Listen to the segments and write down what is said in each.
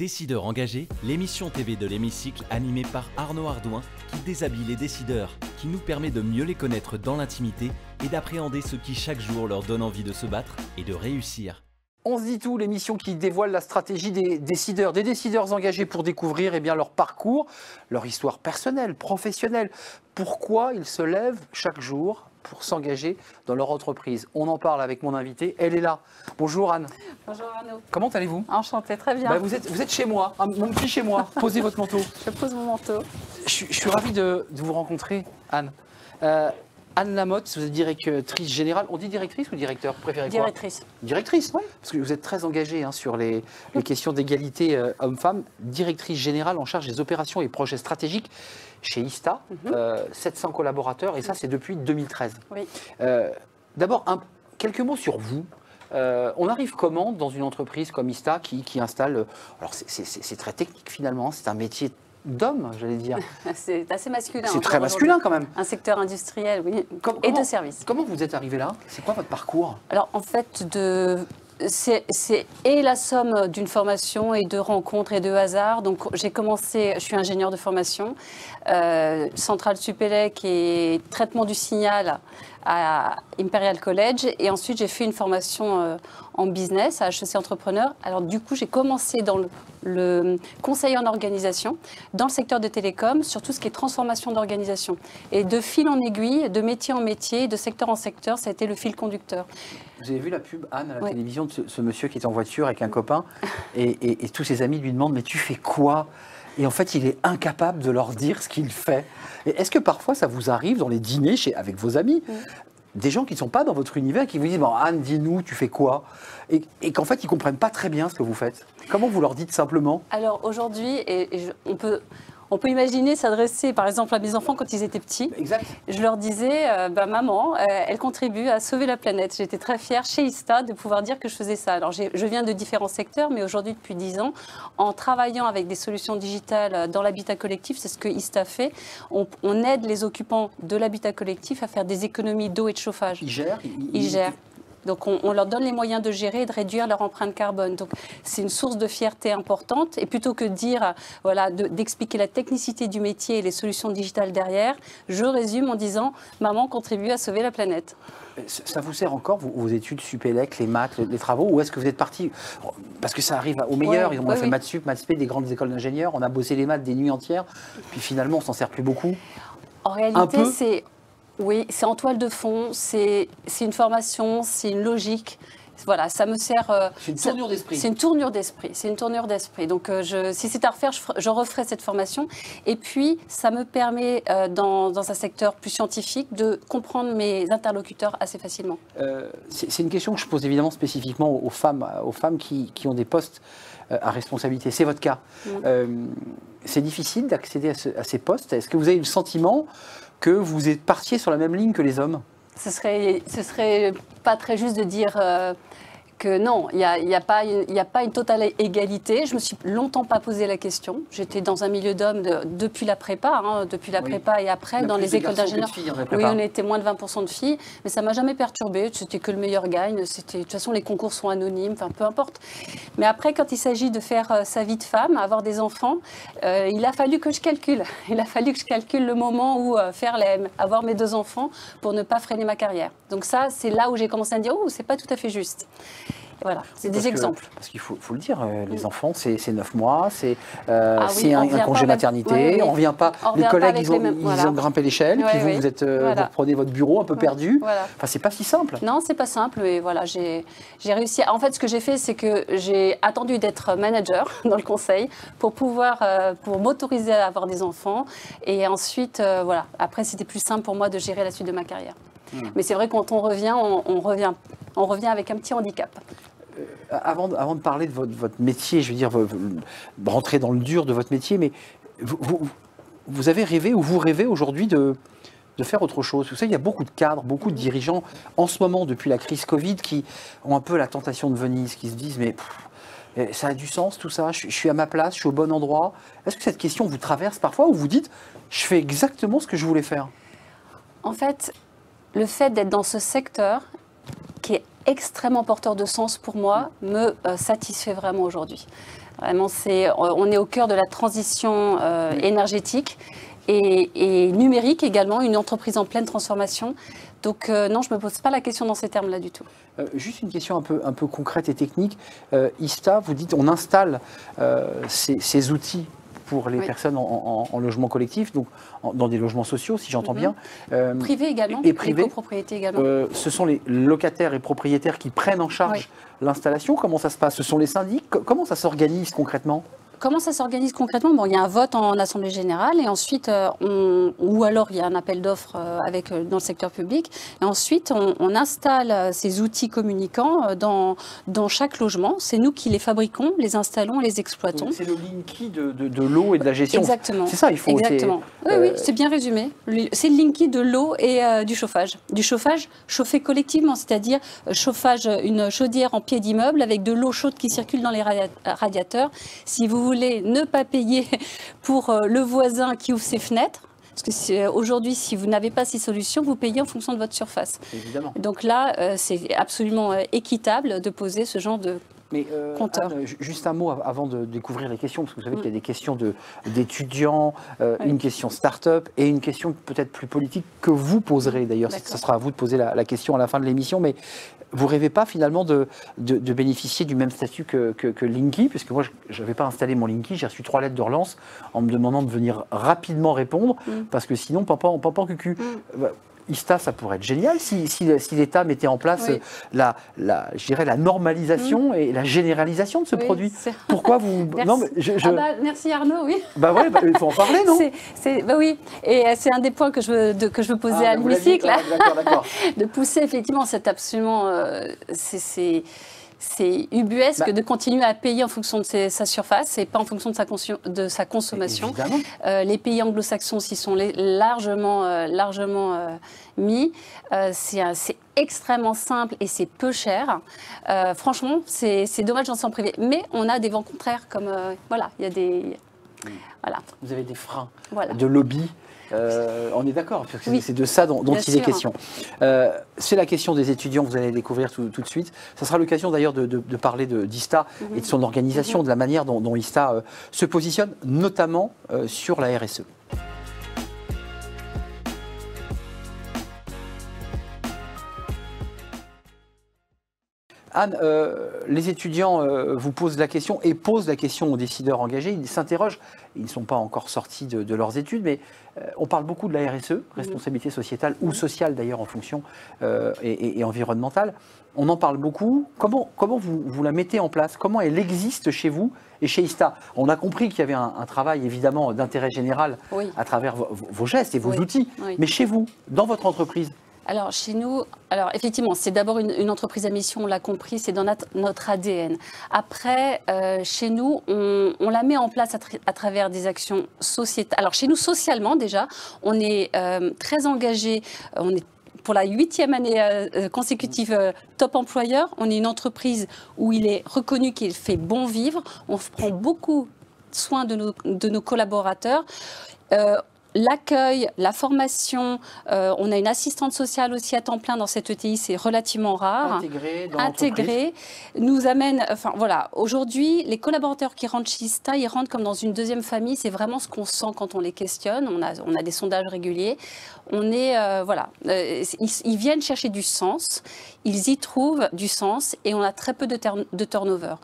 Décideurs engagés, l'émission TV de l'Hémicycle animée par Arnaud Ardouin qui déshabille les décideurs, qui nous permet de mieux les connaître dans l'intimité et d'appréhender ce qui chaque jour leur donne envie de se battre et de réussir. On se dit tout, l'émission qui dévoile la stratégie des décideurs engagés pour découvrir leur parcours, leur histoire personnelle, professionnelle. Pourquoi ils se lèvent chaque jour pour s'engager dans leur entreprise. On en parle avec mon invitée, elle est là. Bonjour Anne. Bonjour Arnaud. Comment allez-vous? Enchantée, très bien. Vous êtes chez moi, mon petit chez moi. Posez votre manteau. Je pose mon manteau. Je suis ravi de vous rencontrer, Anne. Anne Lamotte, vous êtes directrice générale. On dit directrice ou directeur? Vous préférez quoi? Directrice. Directrice, oui. Parce que vous êtes très engagée sur les questions d'égalité hommes-femmes. Directrice générale en charge des opérations et projets stratégiques chez ISTA. 700 collaborateurs, et ça, c'est depuis 2013. Oui. D'abord, quelques mots sur vous. On arrive comment dans une entreprise comme ISTA qui installe... Alors, c'est très technique finalement, c'est un métier d'homme, j'allais dire. C'est assez masculin. C'est très masculin quand même. Un secteur industriel, oui, et de services. Comment vous êtes arrivé là? C'est quoi votre parcours? Alors en fait, c'est la somme d'une formation et de rencontres et de hasards. Donc j'ai commencé, je suis ingénieur de formation, centrale Supélec et traitement du signal à Imperial College, et ensuite j'ai fait une formation en business à HEC Entrepreneur. Alors du coup j'ai commencé dans le conseil en organisation, dans le secteur des télécoms, sur tout ce qui est transformation d'organisation. Et de fil en aiguille, de métier en métier, de secteur en secteur, ça a été le fil conducteur. Vous avez vu la pub, Anne, à la télévision, de ce monsieur qui est en voiture avec un copain, et tous ses amis lui demandent « mais tu fais quoi ?» Et en fait, il est incapable de leur dire ce qu'il fait. Est-ce que parfois, ça vous arrive dans les dîners avec vos amis, des gens qui ne sont pas dans votre univers, qui vous disent bon, « Anne, dis-nous, tu fais quoi ?» et qu'en fait, ils ne comprennent pas très bien ce que vous faites. Comment vous leur dites simplement? Alors aujourd'hui, on peut imaginer s'adresser par exemple à mes enfants quand ils étaient petits. Exact. Je leur disais, maman, elle contribue à sauver la planète. J'étais très fière chez ISTA de pouvoir dire que je faisais ça. Alors je viens de différents secteurs, mais aujourd'hui depuis 10 ans, en travaillant avec des solutions digitales dans l'habitat collectif, c'est ce que ISTA fait. On aide les occupants de l'habitat collectif à faire des économies d'eau et de chauffage. Ils gèrent. Ils gèrent. Donc on leur donne les moyens de gérer et de réduire leur empreinte carbone. Donc c'est une source de fierté importante. Et plutôt que de dire, d'expliquer la technicité du métier et les solutions digitales derrière, je résume en disant maman contribue à sauver la planète. Ça vous sert encore, vos études Supélec, les maths, les travaux, ou est-ce que vous êtes parti, parce que ça arrive aux meilleurs, on a fait maths sup, maths spé, des grandes écoles d'ingénieurs, on a bossé les maths des nuits entières, puis finalement on s'en sert plus beaucoup? En réalité, c'est... Oui, c'est en toile de fond, c'est une formation, c'est une logique. Voilà, ça me sert... c'est une tournure d'esprit. C'est une tournure d'esprit, c'est une tournure d'esprit. Donc, si c'est à refaire, je referai cette formation. Et puis, ça me permet, dans un secteur plus scientifique, de comprendre mes interlocuteurs assez facilement. C'est une question que je pose évidemment spécifiquement aux femmes qui ont des postes à responsabilité. C'est votre cas. C'est difficile d'accéder à ces postes. Est-ce que vous avez le sentiment que vous êtes partiez sur la même ligne que les hommes? Ce serait pas très juste de dire que non, il n'y a pas une totale égalité. Je me suis longtemps pas posé la question. J'étais dans un milieu d'hommes depuis la prépa, prépa et après dans les écoles d'ingénieurs. Oui, on était moins de 20% de filles, mais ça m'a jamais perturbée. C'était que le meilleur gagne. De toute façon, les concours sont anonymes, enfin peu importe. Mais après, quand il s'agit de faire sa vie de femme, avoir des enfants, il a fallu que je calcule. Il a fallu que je calcule le moment où avoir mes 2 enfants pour ne pas freiner ma carrière. Donc ça, c'est là où j'ai commencé à me dire oh, c'est pas tout à fait juste. Voilà, c'est des exemples. Parce qu'il faut le dire, les enfants, c'est 9 mois, c'est un congé maternité, on ne revient pas. Les collègues, ils ont grimpé l'échelle, puis vous reprenez votre bureau un peu perdu. Voilà. Enfin, c'est pas si simple. Non, c'est pas simple, mais voilà, j'ai réussi. En fait, ce que j'ai fait, c'est que j'ai attendu d'être manager dans le conseil pour m'autoriser à avoir des enfants. Et ensuite, après, c'était plus simple pour moi de gérer la suite de ma carrière. Mais c'est vrai que quand on revient, on revient avec un petit handicap. Avant de parler de votre métier, je veux dire, rentrer dans le dur de votre métier, mais vous avez rêvé ou vous rêvez aujourd'hui de faire autre chose? Vous savez, il y a beaucoup de cadres, beaucoup de dirigeants en ce moment, depuis la crise Covid, qui ont un peu la tentation de Venise, qui se disent mais ça a du sens tout ça, je suis à ma place, je suis au bon endroit. Est-ce que cette question vous traverse parfois ou vous dites je fais exactement ce que je voulais faire? En fait, le fait d'être dans ce secteur qui qui est extrêmement porteur de sens pour moi, me satisfait vraiment aujourd'hui. Vraiment, on est au cœur de la transition énergétique et numérique également, une entreprise en pleine transformation. Donc non, je ne me pose pas la question dans ces termes-là du tout. Juste une question un peu concrète et technique. ISTA, vous dites on installe ces outils pour les personnes en logement collectif, donc dans des logements sociaux, si j'entends bien. Privé également, et privé, les copropriétés également. Ce sont les locataires et propriétaires qui prennent en charge l'installation. Comment ça se passe? Ce sont les syndics? Comment ça s'organise concrètement? Comment ça s'organise concrètement? Bon, il y a un vote en Assemblée générale et ensuite, ou alors il y a un appel d'offres dans le secteur public. Et ensuite, on installe ces outils communicants dans chaque logement. C'est nous qui les fabriquons, les installons et les exploitons. C'est le Linky de l'eau et de la gestion. Exactement. C'est ça, il faut... Exactement. Oui, c'est bien résumé. C'est le Linky de l'eau et du chauffage. Du chauffage chauffé collectivement, c'est-à-dire une chaudière en pied d'immeuble avec de l'eau chaude qui circule dans les radiateurs. Si vous voulez ne pas payer pour le voisin qui ouvre ses fenêtres, parce que aujourd'hui, si vous n'avez pas ces solutions, vous payez en fonction de votre surface. Évidemment. Donc là, c'est absolument équitable de poser ce genre de compteur. Anne, juste un mot avant de découvrir les questions, parce que vous savez qu'il y a des questions d'étudiants, une question start-up et une question peut-être plus politique que vous poserez d'ailleurs. Ce sera à vous de poser la question à la fin de l'émission, mais vous ne rêvez pas finalement de bénéficier du même statut que Linky, puisque moi je n'avais pas installé mon Linky, j'ai reçu 3 lettres de relance en me demandant de venir rapidement répondre, parce que sinon, papa cucu. ISTA, ça pourrait être génial si l'État mettait en place je dirais la normalisation et la généralisation de ce produit. Pourquoi vous... Merci. Non, mais merci Arnaud, oui. Il faut en parler, non? Oui, et c'est un des points que je veux poser à l'hémicycle. D'accord. De pousser effectivement, c'est absolument... C'est ubuesque de continuer à payer en fonction de sa surface et pas en fonction de sa consommation. Les pays anglo-saxons s'y sont largement mis. C'est extrêmement simple et c'est peu cher. Franchement, c'est dommage d'en s'en priver. Mais on a des vents contraires, comme il y a des... Voilà. Vous avez des freins de lobby. On est d'accord, parce que c'est de ça dont il est question. C'est la question des étudiants, vous allez découvrir tout de suite. Ça sera l'occasion d'ailleurs de parler d'ISTA et de son organisation, de la manière dont ISTA se positionne, notamment sur la RSE. Anne, les étudiants vous posent la question et posent la question aux décideurs engagés. Ils s'interrogent, ils ne sont pas encore sortis de leurs études, mais on parle beaucoup de la RSE, responsabilité sociétale ou sociale d'ailleurs en fonction, et environnementale. On en parle beaucoup. Comment vous la mettez en place? Comment elle existe chez vous et chez ISTA? On a compris qu'il y avait un travail évidemment d'intérêt général à travers vos gestes et vos outils, mais chez vous, dans votre entreprise? Alors, chez nous, effectivement, c'est d'abord une entreprise à mission, on l'a compris, c'est dans notre ADN. Après, chez nous, on la met en place à travers des actions sociétales. Alors, chez nous, socialement, déjà, on est très engagé, on est pour la 8e année consécutive top employeur. On est une entreprise où il est reconnu qu'il fait bon vivre. On prend beaucoup soin de nos collaborateurs. L'accueil, la formation, on a une assistante sociale aussi à temps plein dans cette ETI, c'est relativement rare. Intégrée. Nous amène, aujourd'hui, les collaborateurs qui rentrent chez ISTA, ils rentrent comme dans une deuxième famille, c'est vraiment ce qu'on sent quand on les questionne, on a des sondages réguliers. Ils viennent chercher du sens, ils y trouvent du sens et on a très peu de turnover.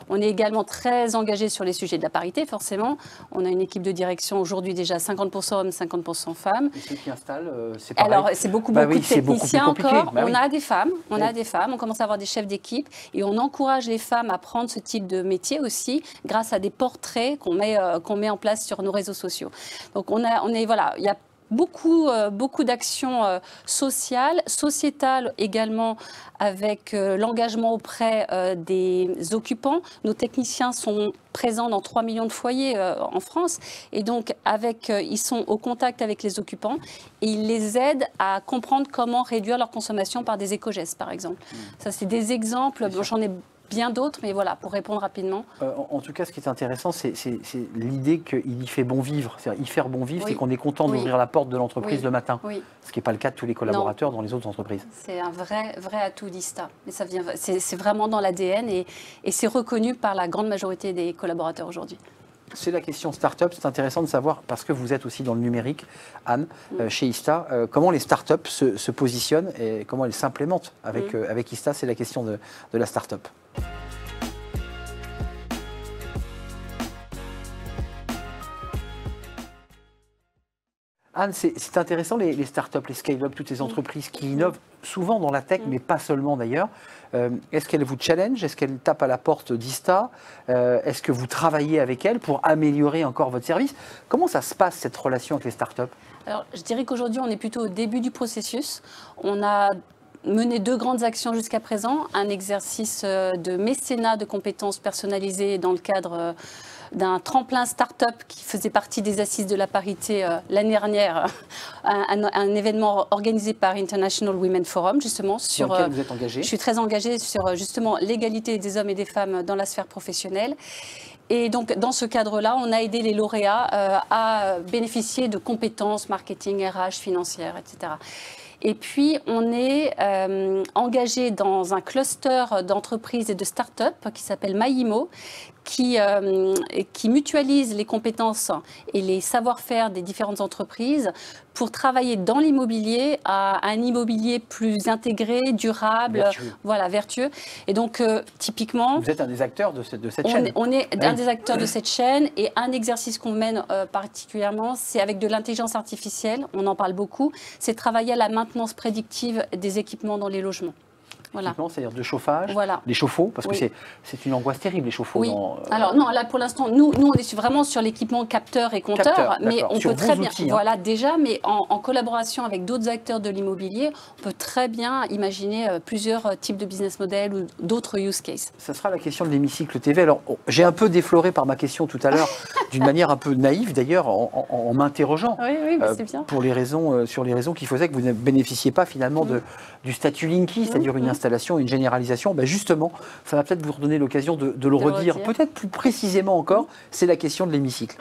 On est également très engagé sur les sujets de la parité, forcément. On a une équipe de direction aujourd'hui déjà 50% hommes, 50% femmes. Et ceux qui installent, c'est pareil. Alors, c'est beaucoup de techniciens encore. On a des femmes, on commence à avoir des chefs d'équipe et on encourage les femmes à prendre ce type de métier aussi grâce à des portraits qu'on met en place sur nos réseaux sociaux. Donc, il y a beaucoup d'actions sociales, sociétales également, avec l'engagement auprès des occupants. Nos techniciens sont présents dans 3 millions de foyers en France et donc ils sont au contact avec les occupants et ils les aident à comprendre comment réduire leur consommation par des éco-gestes par exemple. Ça c'est des exemples, j'en ai bien d'autres, mais voilà, pour répondre rapidement. En tout cas, ce qui est intéressant, c'est l'idée qu'il y fait bon vivre. C'est-à-dire, y faire bon vivre, Oui. c'est qu'on est content Oui. d'ouvrir la porte de l'entreprise Oui. le matin. Oui. Ce qui n'est pas le cas de tous les collaborateurs dans les autres entreprises. C'est un vrai atout d'ISTA. Mais c'est vraiment dans l'ADN et c'est reconnu par la grande majorité des collaborateurs aujourd'hui. C'est la question start-up. C'est intéressant de savoir, parce que vous êtes aussi dans le numérique, Anne, chez ISTA, comment les start-up se positionnent et comment elles s'implémentent avec ISTA. C'est la question de la start-up. Anne, c'est intéressant, les startups, les scale-up, toutes ces entreprises qui innovent souvent dans la tech, mais pas seulement d'ailleurs. Est-ce qu'elles vous challenge? Est-ce qu'elles tapent à la porte d'ISTA? Est-ce que vous travaillez avec elles pour améliorer encore votre service? Comment ça se passe, cette relation avec les startups? Alors, je dirais qu'aujourd'hui, on est plutôt au début du processus. On a mené 2 grandes actions jusqu'à présent. Un exercice de mécénat de compétences personnalisées dans le cadre d'un tremplin start-up qui faisait partie des assises de la parité l'année dernière, un événement organisé par International Women Forum, justement. Sur, dans lequel vous êtes engagée? Je suis très engagée sur justement l'égalité des hommes et des femmes dans la sphère professionnelle. Et donc, dans ce cadre-là, on a aidé les lauréats à bénéficier de compétences marketing, RH, financières, etc. Et puis, on est engagé dans un cluster d'entreprises et de start-up qui s'appelle Maïmo, qui mutualise les compétences et les savoir-faire des différentes entreprises pour travailler dans l'immobilier à un immobilier plus intégré, durable, voilà, vertueux. Et donc, typiquement... Vous êtes un des acteurs de cette chaîne. On est un des acteurs de cette chaîne et un exercice qu'on mène particulièrement, c'est avec de l'intelligence artificielle, on en parle beaucoup, c'est travailler à la maintenance prédictive des équipements dans les logements. Voilà. C'est-à-dire de chauffage, voilà. Les chauffe-eau, parce oui. que c'est une angoisse terrible, les chauffe-eau. Oui. Alors non, là pour l'instant, nous on est vraiment sur l'équipement capteur et compteur, mais on peut très bien, voilà déjà, mais en collaboration avec d'autres acteurs de l'immobilier, on peut très bien imaginer plusieurs types de business models ou d'autres use cases. Ça sera la question de l'hémicycle TV. Alors j'ai un peu défloré par ma question tout à l'heure, d'une manière un peu naïve d'ailleurs, en m'interrogeant. Oui, c'est bien. Pour les raisons, sur les raisons qui faisaient que vous ne bénéficiez pas finalement du statut Linky, c'est-à-dire une installation, une généralisation. Ben justement, ça va peut-être vous redonner l'occasion de le redire, peut-être plus précisément encore, c'est la question de l'hémicycle.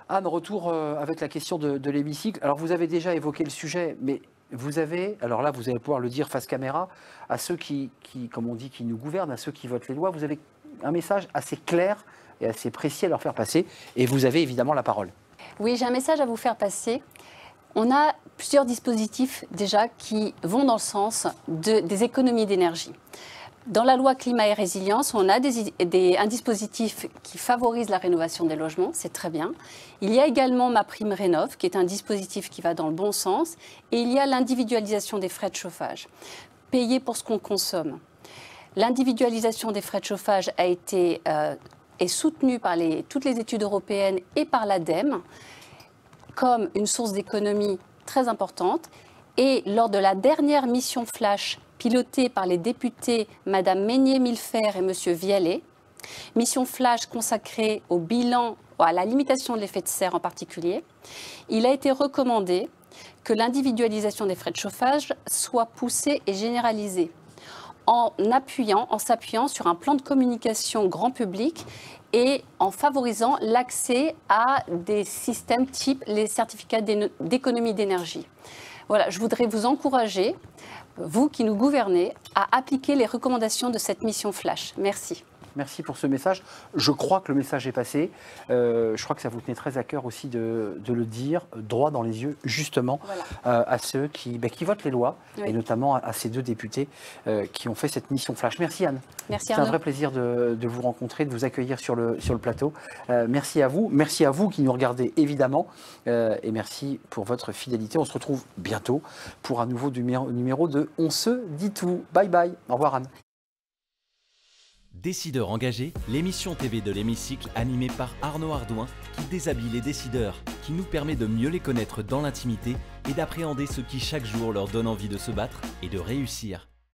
Anne, retour avec la question de l'hémicycle. Alors vous avez déjà évoqué le sujet, mais vous avez, alors là vous allez pouvoir le dire face caméra, à ceux qui, comme on dit, qui nous gouvernent, à ceux qui votent les lois, vous avez un message assez clair et assez précis à leur faire passer, et vous avez évidemment la parole. Oui, j'ai un message à vous faire passer. On a plusieurs dispositifs déjà qui vont dans le sens des économies d'énergie. Dans la loi climat et résilience, on a un dispositif qui favorise la rénovation des logements, c'est très bien. Il y a également MaPrimeRénov', qui est un dispositif qui va dans le bon sens. Et il y a l'individualisation des frais de chauffage, payer pour ce qu'on consomme. L'individualisation des frais de chauffage est soutenue par toutes les études européennes et par l'ADEME comme une source d'économie très importante. Et lors de la dernière mission flash pilotée par les députés Mme Meignet-Millefer et M. Vialet, mission flash consacrée au bilan, à la limitation de l'effet de serre en particulier, il a été recommandé que l'individualisation des frais de chauffage soit poussée et généralisée en s'appuyant sur un plan de communication grand public et en favorisant l'accès à des systèmes type les certificats d'économie d'énergie. Voilà, je voudrais vous encourager, vous qui nous gouvernez, à appliquer les recommandations de cette mission flash. Merci. Merci pour ce message. Je crois que le message est passé. Je crois que ça vous tenait très à cœur aussi de le dire droit dans les yeux, justement, à ceux qui votent les lois, et notamment à ces 2 députés qui ont fait cette mission flash. Merci Anne. Merci Arnaud. C'est un vrai plaisir de vous rencontrer, de vous accueillir sur le plateau. Merci à vous. Merci à vous qui nous regardez, évidemment. Et merci pour votre fidélité. On se retrouve bientôt pour un nouveau numéro de On se dit tout. Bye bye. Au revoir Anne. Décideurs engagés, l'émission TV de l'hémicycle animée par Arnaud Ardouin qui déshabille les décideurs, qui nous permet de mieux les connaître dans l'intimité et d'appréhender ce qui chaque jour leur donne envie de se battre et de réussir.